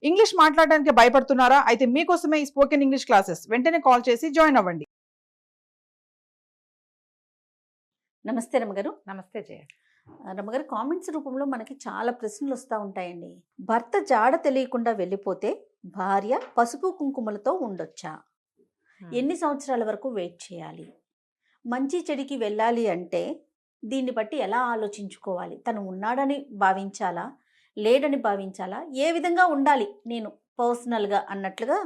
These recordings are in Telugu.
ఇంగ్లీష్ మాట్లాడడానికి భయపడుతున్నారా? అయితే మీకోసమే ఈ స్పోకెన్ ఇంగ్లీష్ క్లాసెస్. వెంటనే కాల్ చేసి జాయిన్ అవ్వండి. నమస్తే రమ్మగారు. నమస్తే జయ. రమ్మగారు, కామెంట్స్ రూపంలో మనకి చాలా ప్రశ్నలు వస్తూ ఉంటాయండి. భర్త జాడ తెలియకుండా వెళ్ళిపోతే భార్య పసుపు కుంకుమలతో ఉండొచ్చా? ఎన్ని సంవత్సరాల వరకు వెయిట్ చేయాలి? మంచి చెడికి వెళ్ళాలి అంటే దీన్ని బట్టి ఎలా ఆలోచించుకోవాలి? తను ఉన్నాడని భావించాలా, లేడని భావించాలా, ఏ విధంగా ఉండాలి నేను పర్సనల్గా అన్నట్లుగా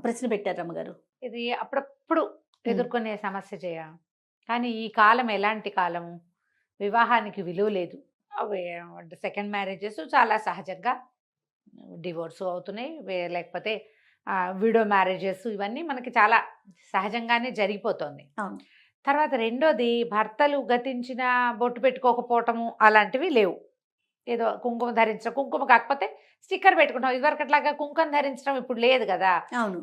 ప్రశ్న పెట్టారు రమ్మగారు. ఇది అప్పుడప్పుడు ఎదుర్కొనే సమస్య జయ. కానీ ఈ కాలం ఎలాంటి కాలము? వివాహానికి విలువ లేదు. సెకండ్ మ్యారేజెస్ చాలా సహజంగా డివోర్స్ అవుతున్నాయి, లేకపోతే విడో మ్యారేజెస్, ఇవన్నీ మనకి చాలా సహజంగానే జరిగిపోతుంది. తర్వాత రెండోది, భర్తలు గతించిన బొట్టు పెట్టుకోకపోవటము అలాంటివి లేవు. ఏదో కుంకుమ ధరించడం, కుంకుమ కాకపోతే స్టిక్కర్ పెట్టుకుంటాం. ఇదివరకట్లాగా కుంకుమ ధరించడం ఇప్పుడు లేదు కదా.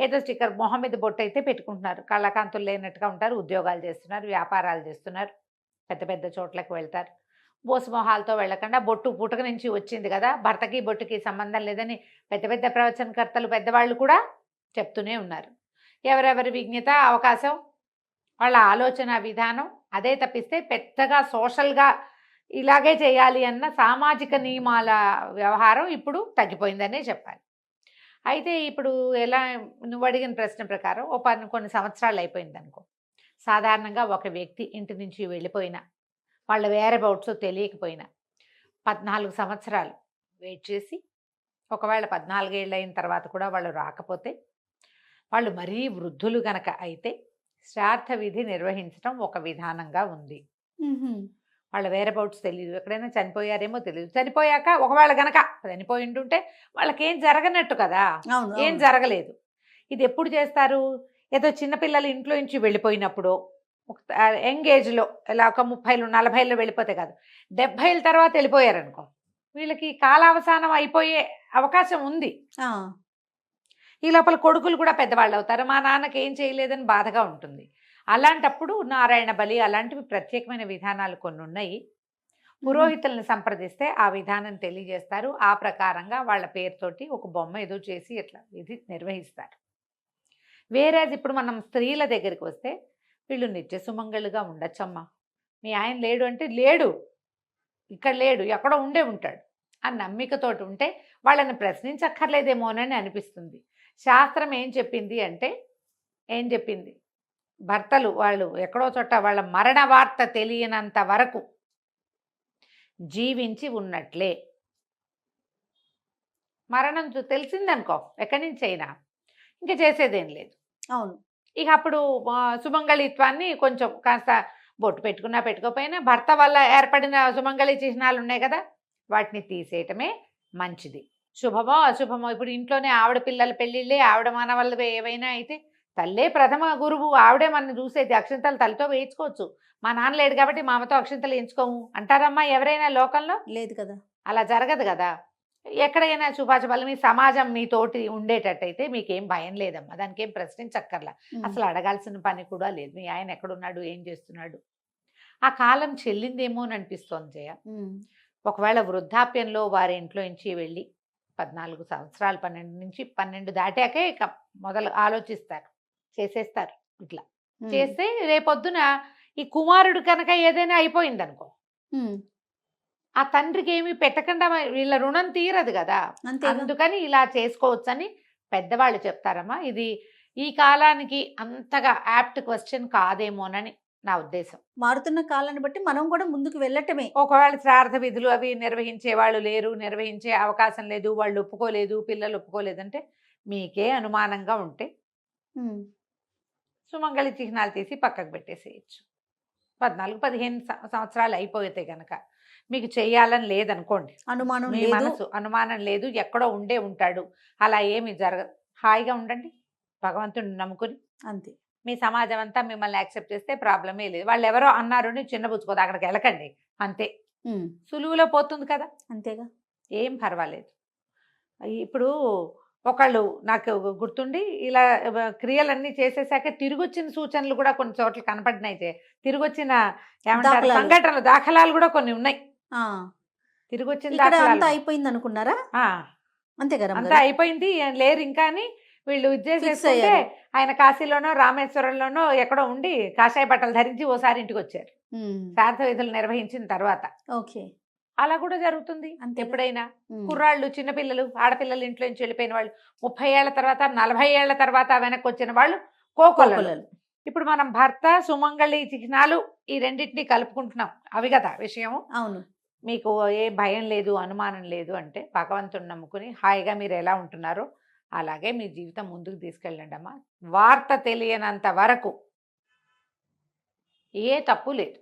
ఏదో స్టిక్కర్, మొహం మీద బొట్టు అయితే పెట్టుకుంటున్నారు. కళ్ళకాంతులు లేనట్టుగా ఉంటారు, ఉద్యోగాలు చేస్తున్నారు, వ్యాపారాలు చేస్తున్నారు, పెద్ద పెద్ద చోట్లకు వెళ్తారు. బోసు మొహాలతో వెళ్ళకుండా బొట్టు పుట్టుక నుంచి వచ్చింది కదా, భర్తకి బొట్టుకి సంబంధం లేదని పెద్ద పెద్ద ప్రవచనకర్తలు పెద్దవాళ్ళు కూడా చెప్తూనే ఉన్నారు. ఎవరెవరి విజ్ఞత, అవకాశం, వాళ్ళ ఆలోచన విధానం అదే తప్పిస్తే పెద్దగా సోషల్గా ఇలాగే చేయాలి అన్న సామాజిక నియమాల వ్యవహారం ఇప్పుడు తగ్గిపోయిందనే చెప్పాలి. అయితే ఇప్పుడు ఎలా, నువ్వు అడిగిన ప్రశ్న ప్రకారం కొన్ని సంవత్సరాలు అయిపోయింది అనుకో, సాధారణంగా ఒక వ్యక్తి ఇంటి నుంచి వెళ్ళిపోయినా, వాళ్ళ వేరబౌట్స్ తెలియకపోయినా 14 సంవత్సరాలు వెయిట్ చేసి, ఒకవేళ 14 ఏళ్ళు అయిన తర్వాత కూడా వాళ్ళు రాకపోతే, వాళ్ళు మరీ వృద్ధులు గనక అయితే శ్రాద్ధ విధి నిర్వహించడం ఒక విధానంగా ఉంది. వాళ్ళ వేరబౌట్స్ తెలియదు, ఎక్కడైనా చనిపోయారేమో తెలియదు. చనిపోయాక ఒకవేళ గనక చనిపోయి ఉంటుంటే వాళ్ళకేం జరగనట్టు కదా, ఏం జరగలేదు. ఇది ఎప్పుడు చేస్తారు? ఏదో చిన్నపిల్లలు ఇంట్లో నుంచి వెళ్ళిపోయినప్పుడు, యంగ్ ఏజ్లో, ఇలా ఒక 30, 40 వెళ్ళిపోతే కాదు, 70 తర్వాత వెళ్ళిపోయారనుకో, వీళ్ళకి కాలావసానం అయిపోయే అవకాశం ఉంది. ఈ లోపల కొడుకులు కూడా పెద్దవాళ్ళు అవుతారు, మా నాన్నకి ఏం చేయలేదని బాధగా ఉంటుంది. అలాంటప్పుడు నారాయణ బలి అలాంటివి ప్రత్యేకమైన విధానాలు కొన్ని ఉన్నాయి. పురోహితులను సంప్రదిస్తే ఆ విధానం తెలియజేస్తారు. ఆ ప్రకారంగా వాళ్ళ పేరుతోటి ఒక బొమ్మ ఏదో చేసి ఇట్లా ఇది నిర్వహిస్తారు. వేరే ఇప్పుడు మనం స్త్రీల దగ్గరికి వస్తే, వీళ్ళు నిత్య సుమంగళుగా ఉండొచ్చమ్మా, మీ ఆయన లేడు అంటే లేడు, ఇక్కడ లేడు, ఎక్కడో ఉండే ఉంటాడు అని నమ్మికతోటి ఉంటే వాళ్ళని ప్రశ్నించక్కర్లేదేమోనని అనిపిస్తుంది. శాస్త్రం ఏం చెప్పింది అంటే, ఏం చెప్పింది, భర్తలు వాళ్ళు ఎక్కడో చోట వాళ్ళ మరణ వార్త తెలియనంత వరకు జీవించి ఉన్నట్లే. మరణం తెలిసిందనుకో ఎక్కడి నుంచి అయినా ఇంకా చేసేదేం లేదు. అవును. ఇక అప్పుడు సుమంగళిత్వాన్ని కొంచెం కాస్త బొట్టు పెట్టుకున్నా పెట్టుకోకపోయినా భర్త వల్ల ఏర్పడిన సుమంగళి చిహ్నాలు ఉన్నాయి కదా, వాటిని తీసేయటమే మంచిది. శుభమో అశుభమో, ఇప్పుడు ఇంట్లోనే ఆవిడ పిల్లల పెళ్ళిళ్ళే, ఆవిడ మనవల్ల ఏవైనా అయితే తల్లే ప్రథమ గురువు, ఆవిడే మనం చూసేది. అక్షింతలు తల్లితో వేయించుకోవచ్చు, మా నాన్న లేడు కాబట్టి మా అమ్మతో అక్షింతలు వేయించుకోము అంటారమ్మా ఎవరైనా లోకంలో? లేదు కదా, అలా జరగదు కదా. ఎక్కడైనా శుభాశుభాలు మీ సమాజం మీతోటి ఉండేటట్టయితే మీకేం భయం లేదమ్మా, దానికి ఏం ప్రశ్నించక్కర్లా, అసలు అడగాల్సిన పని కూడా లేదు. మీ ఆయన ఎక్కడున్నాడు, ఏం చేస్తున్నాడు. ఆ కాలం చెల్లిందేమో అని అనిపిస్తోంది జయ. ఒకవేళ వృద్ధాప్యంలో వారి ఇంట్లో నుంచి వెళ్ళి 14 సంవత్సరాలు, 12 నుంచి 12 దాటాకే ఇక మొదలు ఆలోచిస్తారు, చేసేస్తారు. ఇట్లా చేస్తే రేపొద్దున ఈ కుమారుడు కనుక ఏదైనా అయిపోయింది అనుకో, ఆ తండ్రికి ఏమి పెట్టకుండా వీళ్ళ రుణం తీరదు కదా. అందుకని ఇలా చేసుకోవచ్చని పెద్దవాళ్ళు చెప్తారమ్మా. ఇది ఈ కాలానికి అంతగా యాప్ట్ క్వశ్చన్ కాదేమోనని నా ఉద్దేశం. మారుతున్న కాలాన్ని బట్టి మనం కూడా ముందుకు వెళ్ళటమే. ఒకవేళ శ్రాద్ధ విధులు అవి నిర్వహించే వాళ్ళు లేరు, నిర్వహించే అవకాశం లేదు, వాళ్ళు ఒప్పుకోలేదు, పిల్లలు ఒప్పుకోలేదంటే, మీకే అనుమానంగా ఉంటే సుమంగళి చిహ్నాలు తీసి పక్కకు పెట్టేసేయచ్చు. 14, 15 సంవత్సరాలు అయిపోతే కనుక మీకు చెయ్యాలని లేదనుకోండి, మీ మనసు అనుమానం లేదు, ఎక్కడో ఉండే ఉంటాడు, అలా ఏమి జరగదు, హాయిగా ఉండండి భగవంతుడిని నమ్ముకుని. అంతే. మీ సమాజం అంతా మిమ్మల్ని యాక్సెప్ట్ చేస్తే ప్రాబ్లమే లేదు. వాళ్ళు ఎవరో అన్నారు చిన్నబుచ్చుకోదు, అక్కడికి వెళ్ళకండి, అంతే. సులువులో పోతుంది కదా, అంతేగా, ఏం పర్వాలేదు. ఇప్పుడు ఒకళ్ళు నాకు గుర్తుండి ఇలా క్రియలన్నీ చేసేసాక తిరిగి వచ్చిన సూచనలు కూడా కొన్ని చోట్ల కనపడినాయితే, తిరిగి వచ్చిన ఏమంటారు సంఘటనలు, దాఖలాలు కూడా కొన్ని ఉన్నాయి. తిరిగి వచ్చిన అయిపోయింది అనుకున్నారా? అంతే కదా అంతా అయిపోయింది లేరు ఇంకా అని వీళ్ళు చేసేసుకుంటే అయ్యారు. ఆయన కాశీలోనో రామేశ్వరంలోనో ఎక్కడో ఉండి కాషాయ బట్టలు ధరించి ఓసారి ఇంటికి వచ్చారు శ్రాద్ధ విధులు నిర్వహించిన తర్వాత. ఓకే. అలా కూడా జరుగుతుంది అంతేగా. ఎప్పుడైనా. కుర్రాళ్ళు చిన్నపిల్లలు ఆడపిల్లలు ఇంట్లో నుంచి వెళ్ళిపోయిన వాళ్ళు 30 ఏళ్ల తర్వాత 40 ఏళ్ల తర్వాత వెనక్కి వచ్చిన వాళ్ళు కోకొల్లలు. ఇప్పుడు మనం భర్త సుమంగళి చిహ్నాలు ఈ రెండింటినీ కలుపుకుంటున్నాం. అవి కదా విషయం. అవును. మీకు ఏ భయం లేదు అనుమానం లేదు అంటే భగవంతుని నమ్ముకుని హాయిగా మీరు ఎలా ఉంటున్నారో అలాగే మీ జీవితం ముందుకు తీసుకెళ్ళండి అమ్మా. వార్త తెలియనంత వరకు ఏ తప్పు లేదు.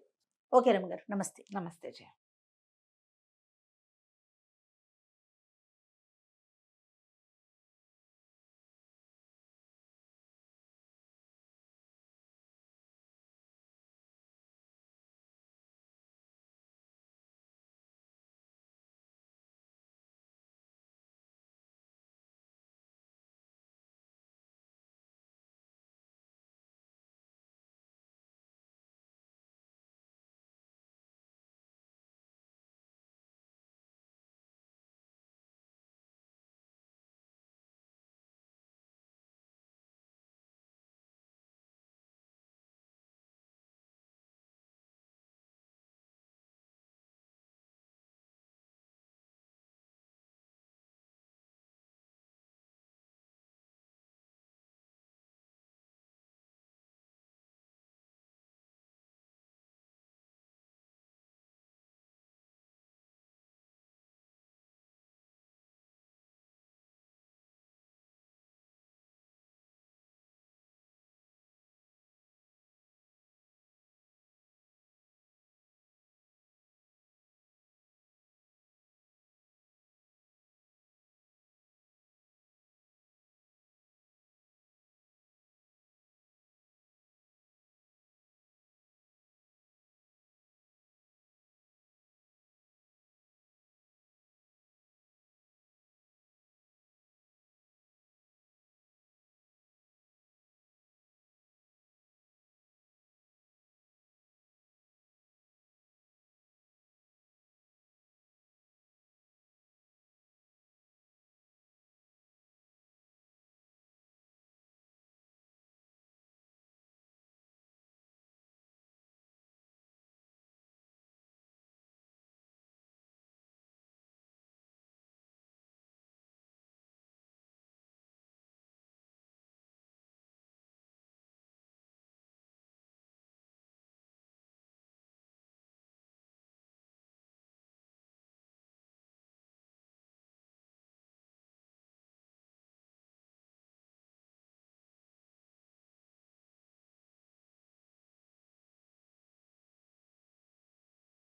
ఓకే రమ్య గారు, నమస్తే. నమస్తే జయ.